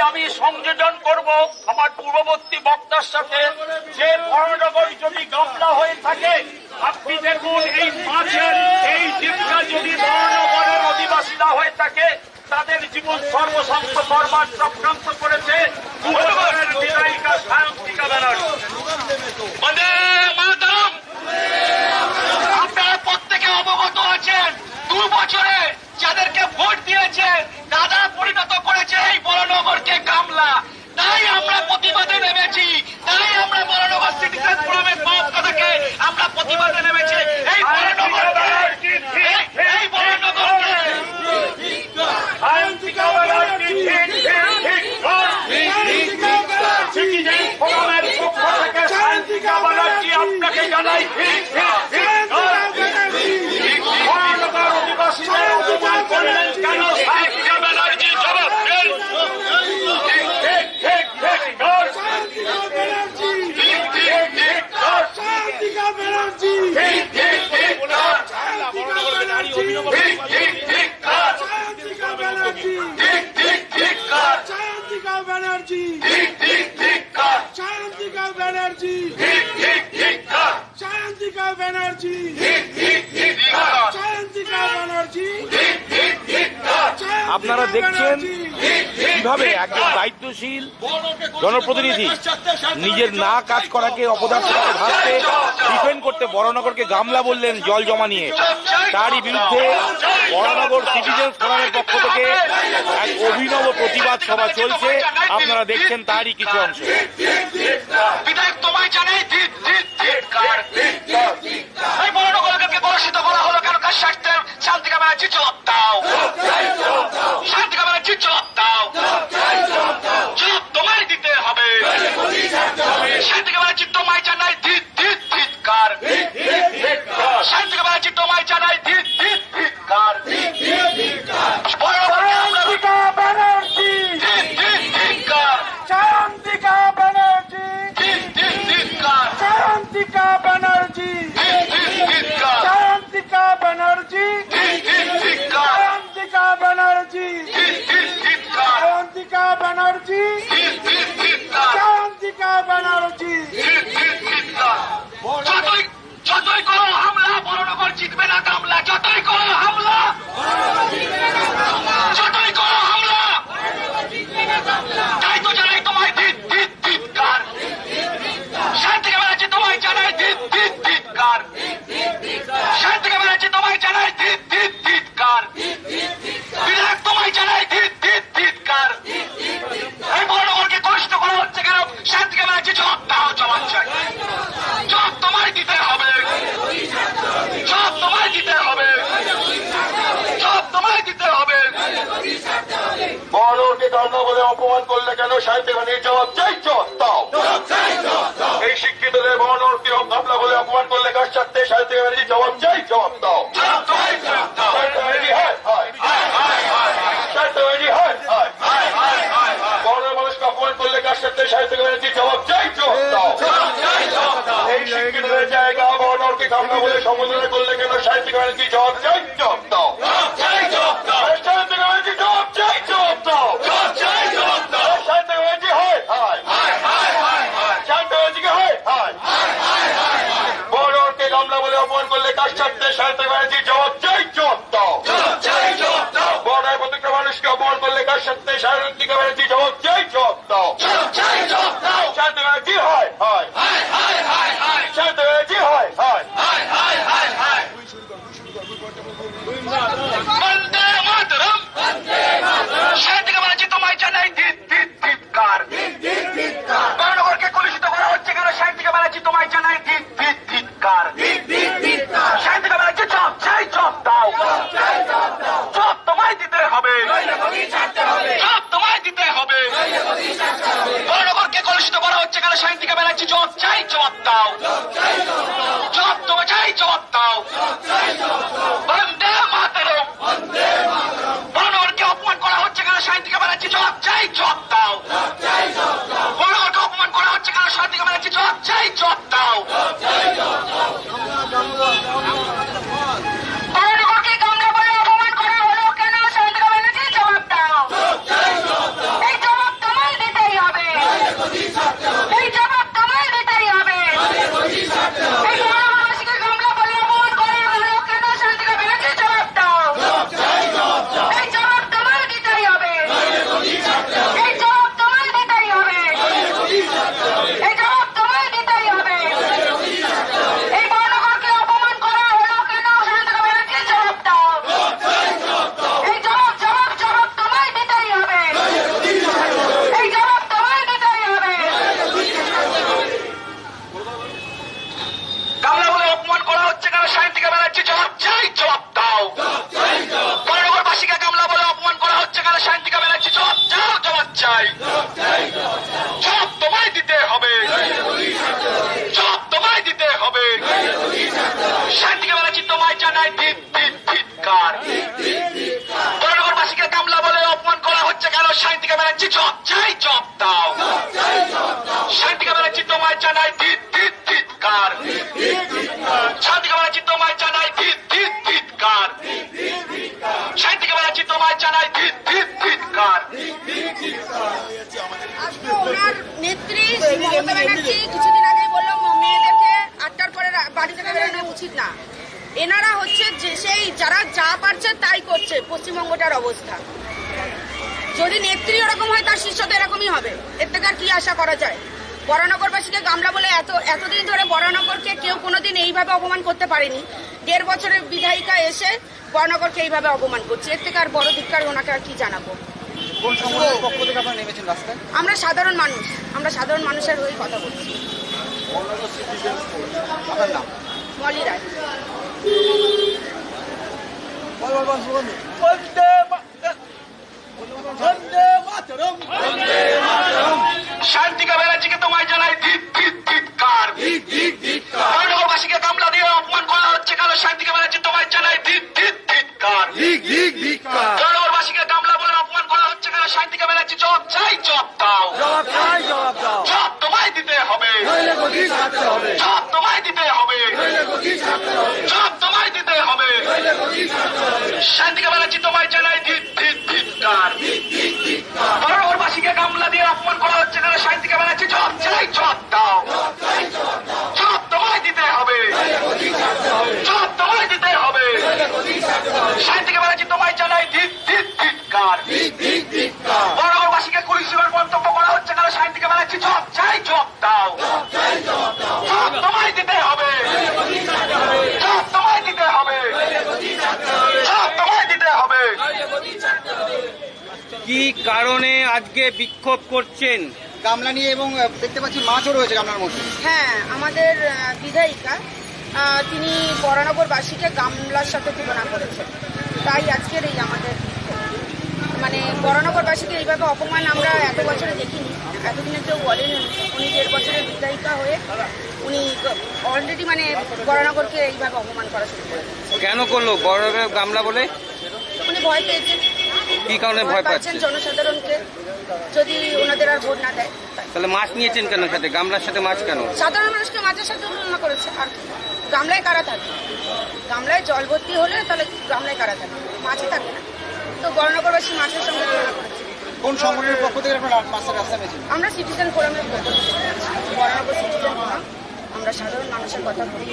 আমি সংযোজন করব আমার পূর্ববর্তী বক্তার সাথে, যে বরানগর যদি গামলা হয়ে থাকে, আপনি দেখুন এই মাছের এই জীবটা যদি বরানগরের অধিবাসীরা হয়ে থাকে, তাদের জীবন সর্বশান্ত বরবাদ চক্রান্ত করেছে বিধায়িকা সায়ন্তিকা ব্যানার্জি। আপনারা প্রত্যেকে অবগত আছেন, 2 বছরে যাদেরকে ভোট দিয়েছে দাদা পরিণত করেছে এই বরানগরকে গামলা। তাই আমরা প্রতিবাদে নেমেছি, তাই আমরা বরানগর সিটিজেন ফোরামের পক্ষ থেকে আমরা প্রতিবাদে নেমেছি। এই বরানগরকে সায়ন্তিকা ব্যানার্জি সিটিজেন ফোরামের পক্ষ থেকে সায়ন্তিকা ব্যানার্জি আপনাকে জানাই বরানগর অধিবাসীদের অপমান করলেন কেন? সায়ন্তিকা ব্যানার্জি জবাব দেন। আপনারা দেখছেন কিভাবে একজন দায়িত্বশীল জনপ্রতিনিধি নিজের না কাজ করাকে অপদার্থ ভাবতে ডিফেন্ড করতে বরানগরকে গামলা বললেন জল জমা নিয়ে। তারই বিরুদ্ধে বরানগর সিটিজেন ফোরামের পক্ষ থেকে এক অভিনব প্রতিবাদ সভা চলছে, আপনারা দেখছেন তারই কিছু অংশ। বিধায়ক তোমায় জানাই বরানগরকে কলুষিত করা হলো কেন? কার স্বার্থে? শান্তিকা ব্যানার্জি জবাব দাও, শান্তিকা ব্যানার্জি জবাব দাও, জবাব তোমায় দিতে হবে। শান্তিকা ব্যানার্জি তোমায় জানাই ধিক্কার, শান্তিকা ব্যানার্জি তোমায় জানাই ধিক্কার। শায়ন্তিকা ব্যানার্জি, শায়ন্তিকা ব্যানার্জি, শায়ন্তিকা ব্যানার্জি, শায়ন্তিকা ব্যানার্জি, শায়ন্তিকা ব্যানার্জি, শায়ন্তিকা ব্যানার্জি, শায়ন্তিকা ব্যানার্জি। যতই করো হামলা বরানগর জিতবে না গামলা, যতই করো হামলা, যতই করো হামলা। তাই তো জানাই তোমায় ধিক্কার, শান্তিকা ব্যানার্জি তোমায় জানাই ধিক্কার, শান্তিকা ব্যানার্জি তোমায় জানাই ধিক্কার, বিধায়ক তোমায় জানাই ধিক্কার। এই বরানগরকে কষ্ট করা হচ্ছে কেন? শান্তিকা ব্যানার্জি জবাব দাও, জবাব চাই, জবাব তোমায় দিতে হবে, জবাব তোমায় দিতে হবে, জবাব তোমায় দিতে হবে। বরানগরকে গামলা বলে অপমান করলে কেন? সাহিত্যিক জবাব চাই, জবাব দাও। এই শিক্ষিতদের বরানগরকে গামলা বলে অপমান করলে কার স্বার্থে? সাহিত্যিক জবাব চাই, জবাব দাও। বরানগর মানুষকে অপমান করলে কার স্বার্থে? সাহিত্যিক জবাব চাই, জবাব দাও। এই শিক্ষিতদের জায়গা বরানগরকে গামলা বলে সম্বোধনা করলে কেন? সাহিত্যিক জবাব চাই, জবাব দাও। বরানগরকে গামলা বলে অপমান করলে কার স্বার্থে? সাহিত্যিক জবাব চাই, জবাব দাও। বরানগরের প্রত্যেকটা মানুষকে অপমান করলে কার স্বার্থে? সাহিত্যিক জবাব চাই, জবাব দাও। সাহিত্যিক হয় হয়, সাহিত্যিক হয় হয়। বন্দে মাতরম, শান্তিকা ব্যানার্জি তোমায় জানাই ধিক্কার। বরানগরকে কলুষিত করা হচ্ছে কেন? শান্তিকা ব্যানার্জি তোমায় জানাই ধিক্কার, শান্তিকা ব্যানার্জি জবাব চাই, জবাব দাও, জবাব তোমায় দিতে হবে, জবাব তোমায় দিতে হবে। বরানগরকে কলুষিত করা হচ্ছে কেন? শান্তিকা ব্যানার্জি জবাব চাই, জবাব দাও, জবাব তোমায় চাই, জবাব দাও। বন্দে মাতরম, বরানগরকে অপমান করা হচ্ছে কেন? শান্তিকা ব্যানার্জি জবাব চাই, জবাব দাও। বরানগরকে অপমান করা হচ্ছে কেন? শান্তিকা ব্যানার্জি জবাব চাই, জবাব দাও। বরানগরকে গামলা বলে অপমান করা হলো কেন? শান্তিকা ব্যানার্জি জবাব দাও, এই জবাব চাই, জবাব তোমায় দিতে হবে, জবাব তোমায় দিতে হবে। শান্তিকে ব্যানার্জি তোমায় জানাই ধিক্কার। বরানগরবাসীকে গামলা বলে অপমান করা হচ্ছে কেন? শান্তিকে ব্যানার্জি জবাব চাই, জবাব দাও। শান্তিকে ব্যানার্জি তোমায় জানাই ধিক্কার। শান্তিকে ব্যানার্জি তোমায় জানাই ধিক্কার। শান্তিকে ব্যানার্জি তোমায় জানাই ধিক্কার। আজকে ওনার নেত্রী মমতা ব্যানার্জি কিছুদিন আগে বললো মেয়েদেরকে 8টার পরে বাড়ি থেকে বেরোনো উচিত না। এনারা হচ্ছে যে সেই যারা যা পারছে তাই করছে। পশ্চিমবঙ্গটার অবস্থা যদি নেত্রী ওরকম হয় তার শিষ্য তো এরকমই হবে। এর থেকে আর কি আশা করা যায়? বরানগরবাসীকে গামলা বলে এতদিন ধরে বরানগরকে কেউ কোনোদিন এইভাবে অপমান করতে পারেনি। 1.5 বছরের বিধায়িকা এসে বরানগরকে এইভাবে অপমান করছে। এর থেকে আর বড় ধিক্কার ওনাকে আর কি জানাবো? কোন সংগঠনের পক্ষ থেকে আপনারা নেমেছেন রাস্তায়? আমরা সাধারণ মানুষের হয়ে কথা বলছি। আপনার নাম? মলি রায়। শান্তিকা ব্যানার্জিকে তোমায় জানাই ধিক্কার। বরানগরবাসীকে গামলা দিয়ে অপমান করা হচ্ছে কেন? শান্তিকা ব্যানার্জি তোমায় জানাই ধিক্কার। বরানগরবাসীকে গামলা বলে অপমান করা হচ্ছে কেন? শান্তিকা ব্যানার্জি জবাব চাই, জবাব দাও। জবাব তোমায় দিতে হবে, জবাব তোমায় দিতে হবে, জবাব তোমায় দিতে হবে। শান্তিকা ব্যানার্জি তোমায় জানাই ধিক্কার। বরানগরবাসীকে গামলা দিয়ে অপমান করা হচ্ছে কেন? শান্তিকা ব্যানার্জি জবাব চাই, জবাব দাও। জবাব তোমায় দিতে হবে, জবাব তোমায় দিতে হবে। শান্তিকা ব্যানার্জি তোমায় জানাই ধিক্কার। বরানগরবাসীকে কুড়িশিবার মন্তব্য করা হচ্ছে কেন? শান্তিকা ব্যানার্জি জবাব চাই, জবাব দাও। জবাব তোমায় দিতে হবে, জবাব তোমায় দিতে হবে, জবাব তোমায় দিতে হবে। কি কারণে আজকে বিক্ষোভ করছেন? গামলা নিয়ে এবং দেখতে পাচ্ছি মাছও রয়েছে গামলার মধ্যে। হ্যাঁ, আমাদের বিধায়িকা তিনি বরানগরবাসীকে গামলার সাথে তুলনা করেছেন। তাই আজকের এই আমাদের মানে বরানগরবাসীকে এইভাবে অপমান আমরা এত বছরে দেখিনি। এতদিনে কেউ বলেনি। উনি 1.5 বছরের বিধায়িকা হয়ে উনি অলরেডি মানে বরানগরকে এইভাবে অপমান করা শুরু করে দিয়েছেন। কেন করলো? বড় গামলা বলে উনি ভয় পেয়েছেন। কি কারণে ভয় পাচ্ছেন? জনসাধারণকে যদি ওনাদের আর ভোট না দেয়। তাহলে মাছ নিয়েছেন কেন সাথে? গামলার সাথে মাছ কেন? সাধারণ মানুষকে মাছের সাথে তুলনা করেছে। আর কি? গামলায় কারা থাকে? গামলায় জল ভর্তি হলে তাহলে গামলায় কারা থাকে? মাছে থাকে না। তো বরানগরবাসী মাছের সঙ্গে তুলনা করেছে। কোন সংগঠনের পক্ষ থেকে আপনারা মাছের রাস্তা নেমেছেন? আমরা সিটিজেন ফোরামের পক্ষ থেকে বরানগর সিটিজেন ফোরাম। আমরা সাধারণ মানুষের কথা বলি।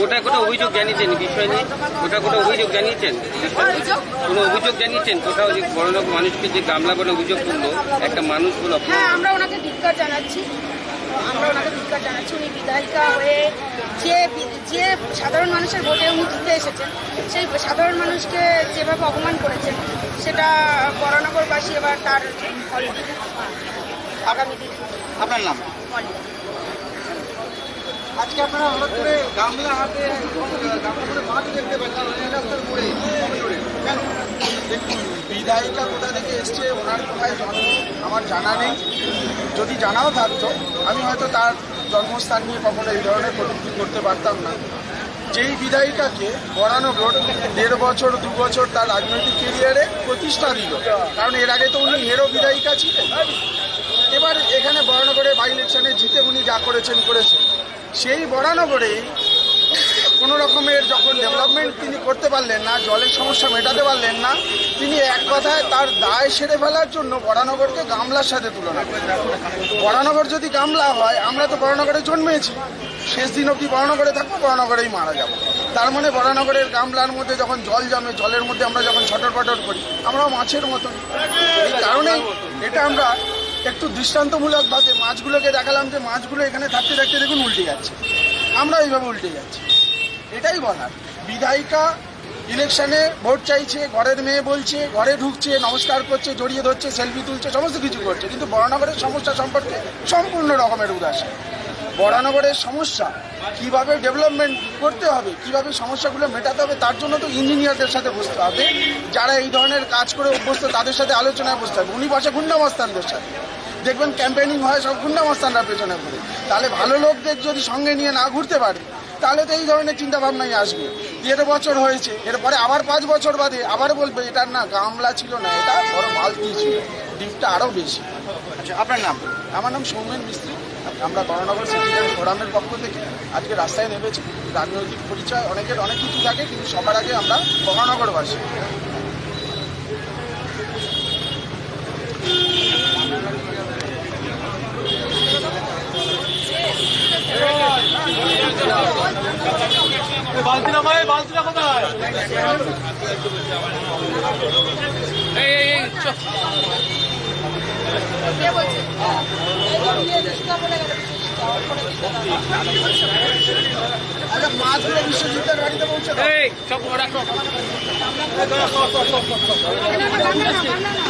কোথায় কোথায় অভিযোগ জানিয়েছেন বিষয় নিয়ে? কোথায় কোথায় অভিযোগ জানিয়েছেন? কোনো অভিযোগ জানিয়েছেন কোথাও? যে বড়লোক মানুষকে যে গামলা বলে অভিযোগ করলো একটা মানুষ বলে? হ্যাঁ, আমরা ওনাকে ধিক্কার জানাচ্ছি। উনি বিধায়িকা হয়ে যে সাধারণ মানুষের ভোটে উনি জিতে এসেছেন, সেই সাধারণ মানুষকে যেভাবে অপমান করেছেন সেটা বরানগরবাসী এবার তার ফল দিবে আগামী দিনে। আপনার নাম? আজকে আপনারা হঠাৎ করে গামলা হাতে গামলা করে মাছ দেখতে পাচ্ছেন রাস্তার মোড়ে কেন? দেখুন, বিধায়িকা কোথা থেকে এসছে, ওনার কোথায় জন্ম আমার জানা নেই। যদি জানাও থাকতো আমি হয়তো তার জন্মস্থান নিয়ে কখনো এই ধরনের কটূক্তি করতে পারতাম না। যেই বিধায়িকাকে বরানগর 1.5 বছর 2 বছর তার রাজনৈতিক কেরিয়ারে প্রতিষ্ঠা দিল, কারণ এর আগে তো উনি হেরো বিধায়িকা ছিলেন। এবার এখানে বরানগরে বাই ইলেকশনে জিতে উনি যা করেছেন সেই বরানগরেই কোনো রকমের যখন ডেভেলপমেন্ট তিনি করতে পারলেন না, জলের সমস্যা মেটাতে পারলেন না, তিনি এক কথায় তার দায় সেরে ফেলার জন্য বরানগরকে গামলার সাথে তুলনা করেন। বরানগর যদি গামলা হয়, আমরা তো বরানগরে জন্মেছি, শেষ দিন অবধি বরানগরে থাকবো, বরানগরেই মারা যাব। তার মানে বরানগরের গামলার মধ্যে যখন জল জমে, জলের মধ্যে আমরা যখন ছটর পটর করি, আমরাও মাছের মতন। এই কারণেই এটা আমরা একটু দৃষ্টান্তমূলকভাবে মাছগুলোকে দেখালাম যে মাছগুলো এখানে থাকতে থাকতে দেখুন উল্টে যাচ্ছে, আমরা এইভাবে উল্টে যাচ্ছি। এটাই বলার। বিধায়িকা ইলেকশনে ভোট চাইছে, ঘরের মেয়ে বলছে, ঘরে ঢুকছে, নমস্কার করছে, জড়িয়ে ধরছে, সেলফি তুলছে, সমস্ত কিছু করছে, কিন্তু বরানগরের সমস্যা সম্পর্কে সম্পূর্ণ রকমের উদাসীন। বরানগরের সমস্যা কিভাবে ডেভেলপমেন্ট করতে হবে, কিভাবে সমস্যাগুলো মেটাতে হবে, তার জন্য তো ইঞ্জিনিয়ারদের সাথে বসতে হবে, যারা এই ধরনের কাজ করে অভ্যস্ত তাদের সাথে আলোচনায় বসতে হবে। উনি বসে গুন্ডামস্তানদের সাথে, দেখবেন ক্যাম্পেইনিং হয় সব গুন্ডামস্তানরা পেছনে ঘুরে। তাহলে ভালো লোকদের যদি সঙ্গে নিয়ে না ঘুরতে পারে তাহলে তো এই ধরনের চিন্তাভাবনাই আসবে। 13 বছর হয়েছে, এরপরে আবার 5 বছর বাদে আবার বলবে এটার না গামলা ছিল না, এটা বড় বালতি ছিল, ডিপটা আরও বেশি। আচ্ছা, আপনার নাম? আমার নাম সৌমেন মিস্ত্রি। আমরা বরানগর সিটিজেন ফোরামের পক্ষ থেকে আজকে রাস্তায় নেমেছি। রাজনৈতিক পরিচয় অনেকের অনেক কিছু থাকে, কিন্তু সবার আগে আমরা বরানগরবাসী। কে বলছে? আচ্ছা, মাছগুলো বিশ্বজিতের বাড়িতে পৌঁছে দাও। সব রাখো। না, না, না, না, না, না।